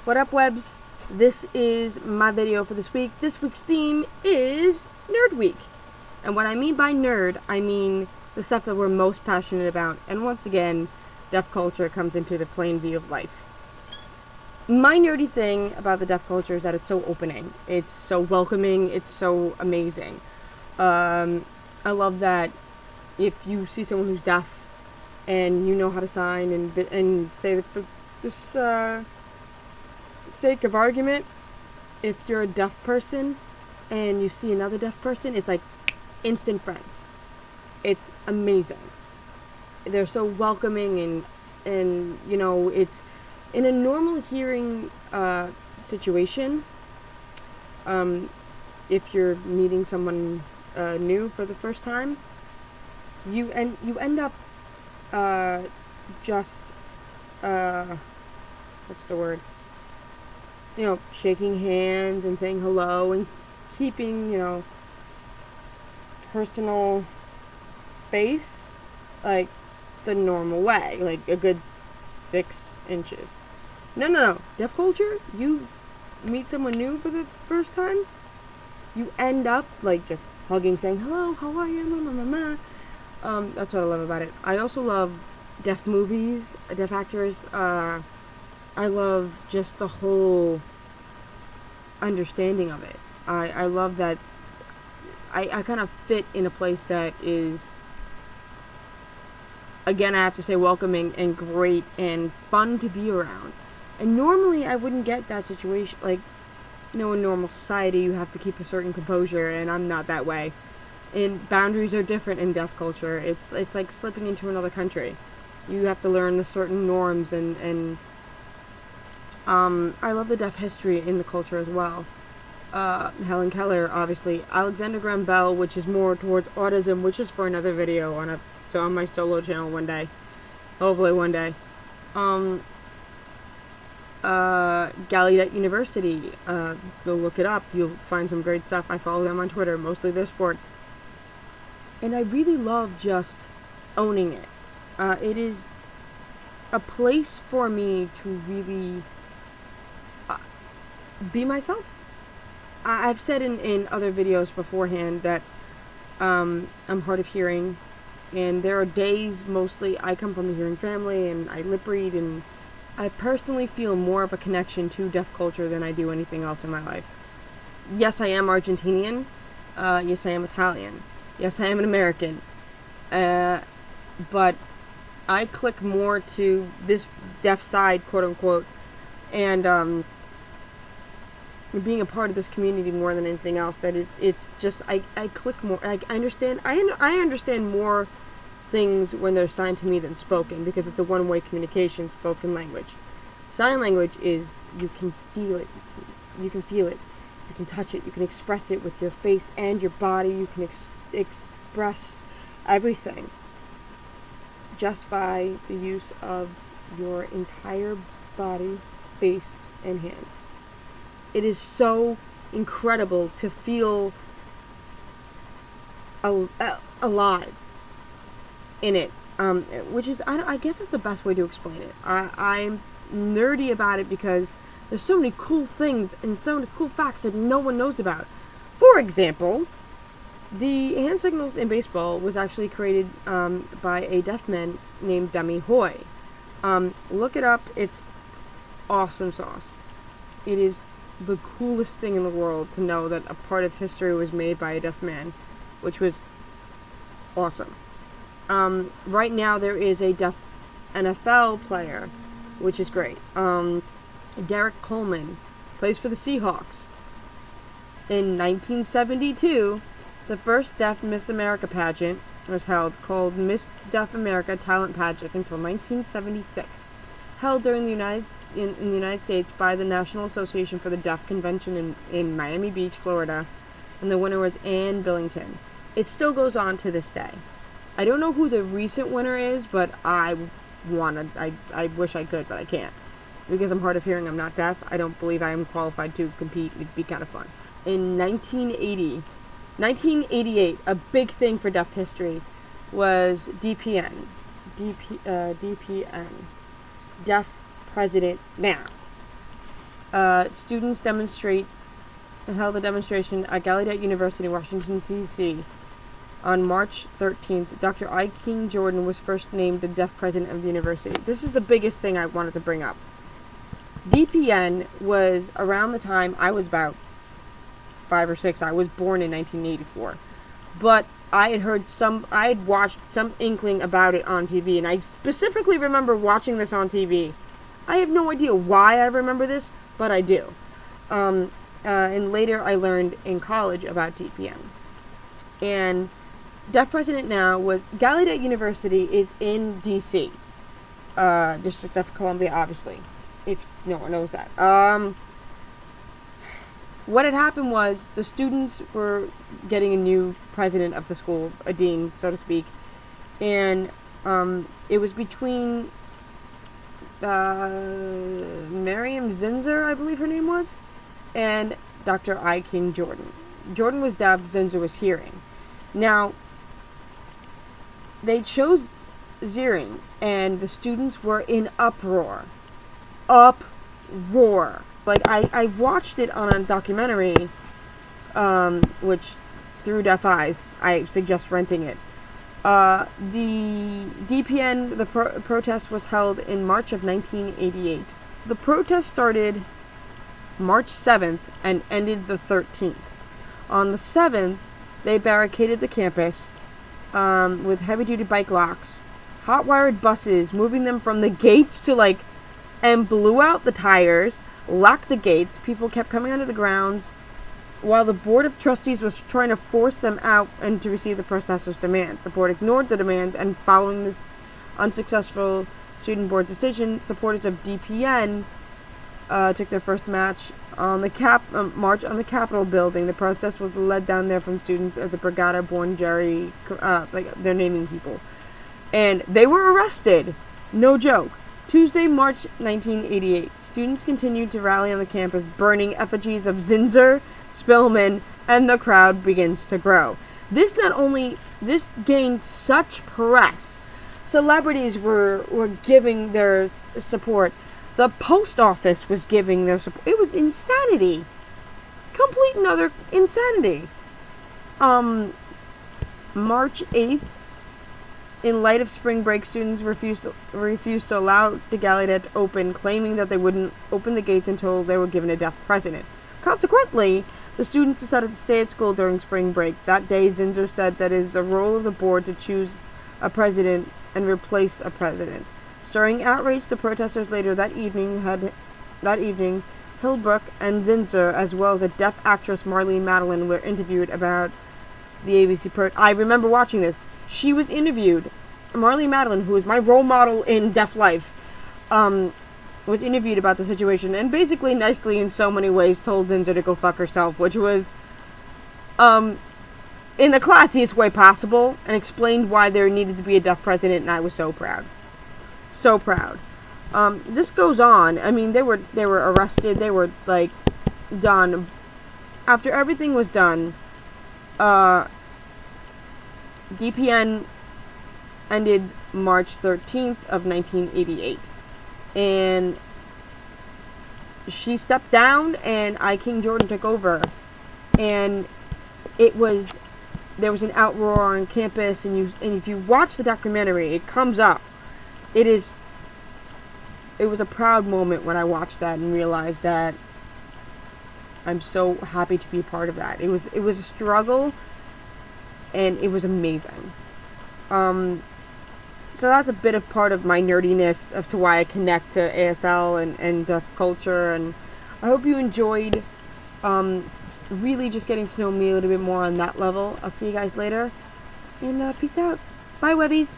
What up, webs? This is my video for this week. This week's theme is Nerd Week. And what I mean by nerd, I mean the stuff that we're most passionate about. And once again, deaf culture comes into the plain view of life. My nerdy thing about the deaf culture is that it's so opening. It's so welcoming. It's so amazing. I love that if you see someone who's deaf and you know how to sign and say that for this sake of argument, if you're a deaf person and you see another deaf person, it's like instant friends. It's amazing. They're so welcoming and you know, it's in a normal hearing situation. If you're meeting someone new for the first time, you end up what's the word? You know, shaking hands and saying hello and keeping, you know, personal space like the normal way, like a good 6 inches. No. Deaf culture, you meet someone new for the first time, you end up like just hugging, saying hello, how are you, that's what I love about it. I also love deaf movies, deaf actors. I love just the whole understanding of it. I love that I kind of fit in a place that is, again, I have to say, welcoming and great and fun to be around. And normally I wouldn't get that situation. Like, you know, in normal society you have to keep a certain composure, and I'm not that way. And boundaries are different in deaf culture. It's like slipping into another country. You have to learn the certain norms and I love the deaf history in the culture as well. Helen Keller, obviously. Alexander Graham Bell, which is more towards autism, which is for another video on my solo channel one day. Hopefully one day. Gallaudet University. Go look it up. You'll find some great stuff. I follow them on Twitter, mostly their sports. And I really love just owning it. It is a place for me to really be myself. I've said in other videos beforehand that I'm hard of hearing, and there are days, mostly I come from a hearing family and I lip read, and I personally feel more of a connection to deaf culture than I do anything else in my life. Yes, I am Argentinian. Yes, I am Italian. Yes, I am an American. But I click more to this deaf side, quote unquote, and being a part of this community more than anything else. That it just I click more. I understand. I understand more things when they're signed to me than spoken, because it's a one-way communication. Spoken language, sign language is you can feel it. You can feel it. You can touch it. You can express it with your face and your body. You can express everything just by the use of your entire body, face, and hands. It is so incredible to feel alive in it, which is, I guess that's the best way to explain it. I'm nerdy about it because there's so many cool things and so many cool facts that no one knows about. For example, the hand signals in baseball was actually created by a deaf man named Dummy Hoy. Look it up. It's awesome sauce. It is the coolest thing in the world to know that a part of history was made by a deaf man, which was awesome. Right now there is a deaf NFL player, which is great. Derek Coleman plays for the Seahawks. In 1972, the first Deaf Miss America pageant was held, called Miss Deaf America Talent Pageant, until 1976, held during in the United States by the National Association for the Deaf Convention in Miami Beach, Florida, and the winner was Ann Billington. It still goes on to this day. I don't know who the recent winner is, but I wish I could, but I can't. Because I'm hard of hearing, I'm not deaf. I don't believe I am qualified to compete. It'd be kind of fun. In 1988, a big thing for deaf history was DPN. DPN. Deaf President Now. Students held a demonstration at Gallaudet University, Washington, D.C. On March 13th. Dr. I. King Jordan was first named the deaf president of the university. This is the biggest thing I wanted to bring up. DPN was around the time I was about 5 or 6. I was born in 1984. But I had watched some inkling about it on TV, and I specifically remember watching this on TV. I have no idea why I remember this, but I do. And later I learned in college about DPN. And deaf president now was Gallaudet University is in D.C., District of Columbia, obviously, if no one knows that. What had happened was the students were getting a new president of the school, a dean, so to speak, and it was between Miriam Zinzer, I believe her name was, and Dr. I. King Jordan. Jordan was deaf, Zinzer was hearing. Now, they chose Ziering, and the students were in uproar. Uproar. Like, I watched it on a documentary, which, through Deaf Eyes, I suggest renting it. The DPN, the protest was held in March of 1988. The protest started March 7th and ended the 13th. On the 7th, they barricaded the campus with heavy-duty bike locks, hot-wired buses, moving them from the gates to, and blew out the tires, locked the gates. People kept coming onto the grounds while the Board of Trustees was trying to force them out and to receive the protesters' demand. The board ignored the demand, and following this unsuccessful student board decision, supporters of DPN took their first march on the Capitol building. The protest was led down there from students of the Brigada Born Jerry, they're naming people. And they were arrested. No joke. Tuesday, March 1988. Students continued to rally on the campus, burning effigies of Zinzer, Spillman, and the crowd begins to grow. This gained such press. Celebrities were giving their support. The post office was giving their support. It was insanity. Complete and utter insanity. March 8th, in light of spring break, students refused to allow the Gallaudet to open, claiming that they wouldn't open the gates until they were given a deaf president. Consequently, the students decided to stay at school during spring break. That day, Zinzer said that it is the role of the board to choose a president and replace a president. Stirring outrage, the protesters later that evening, Hillbrook and Zinzer, as well as a deaf actress Marlene Madeline, were interviewed about the ABC I remember watching this. She was interviewed. Marlene Madeline, who is my role model in deaf life, was interviewed about the situation, and basically nicely in so many ways told Zinzer to go fuck herself, which was in the classiest way possible, and explained why there needed to be a deaf president, and I was so proud. So proud. This goes on. I mean, they were arrested. They were done. After everything was done, DPN ended March 13th of 1988, and she stepped down, and I. King Jordan took over, and there was an outroar on campus, and if you watch the documentary, it comes up. It was a proud moment when I watched that and realized that I'm so happy to be a part of that. It was a struggle, and it was amazing. So that's a bit of part of my nerdiness as to why I connect to ASL and deaf culture, and I hope you enjoyed really just getting to know me a little bit more on that level. I'll see you guys later, and peace out. Bye, Webbies.